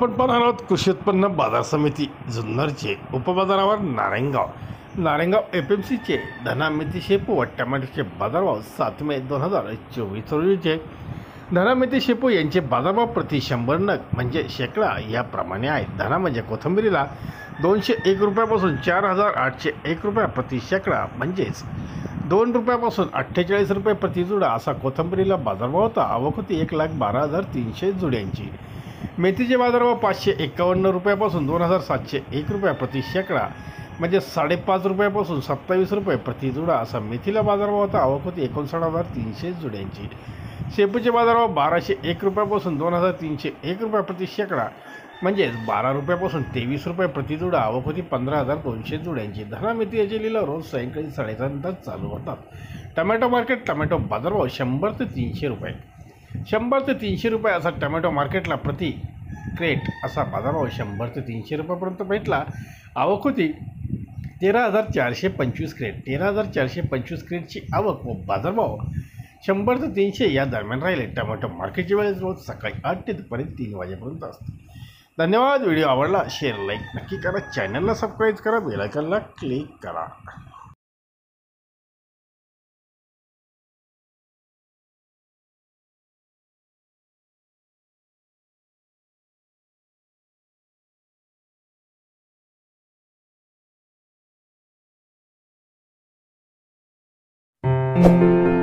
आपण पाहणार आहोत कृषी उत्पन्न बाजार समिती जुन्नरचे उपबाजारावर नारायणगाव FMCचे धना मेथी शेपू व टमाट्याचे बाजारभाव 7 मे 2024 रोजीचे धना मेथी शेपू यांचे बाजारभाव प्रति 100 नग म्हणजे शेकडा याप्रमाणे आहेत। धना म्हणजे कोथिंबीरीला 201 रुपयापासून 4801 रुपया प्रति शेकडा म्हणजेच 2 रुपयापासून 48 रुपये प्रति जुडा असा कोथिंबीरीला बाजारभाव होता। आवक होती 1,12,300 जुड्यांची। मेथीचे बाजारभाव 551 रुपयापासून 2,701 रुपया प्रति शेकडा म्हणजे 5.5 रुपयापासून 27 रुपये प्रति जुडा असा मेथीला बाजारभाव होता। आवक होती 59,300 जुड्यांची। शेपूचे बाजारभाव 1,201 रुपयापासून 2,301 रुपया प्रति शेकडा म्हणजेच 12 रुपयापासून 23 रुपये प्रति जुडा। आवक होती 15,200 जुड्यांची। धना मेथी याचे लिलाव रोज सायंकाळी 7:30 चालू होतात। टमॅटो मार्केट टमॅटो बाजारभाव 100 ते 300 रुपये 100 ते 300 रुपये असा टमॅटो मार्केटला प्रति क्रेट असा बाजारभाव 100 ते 300 रुपयापर्यंत भेटला। आवक होती 13,425 क्रेट 13,425 क्रेटची आवक व बाजारभाव 100 ते 300 या दरम्यान राहिले। टमॅटो मार्केटची वेळ रोज सकाळी 8 ते दुपारी 3 वाजेपर्यंत असते। धन्यवाद। व्हिडिओ आवडला शेअर लाईक नक्की करा, चॅनलला सबस्क्राईब करा, बेल आयकॉनला क्लिक करा। Thank you.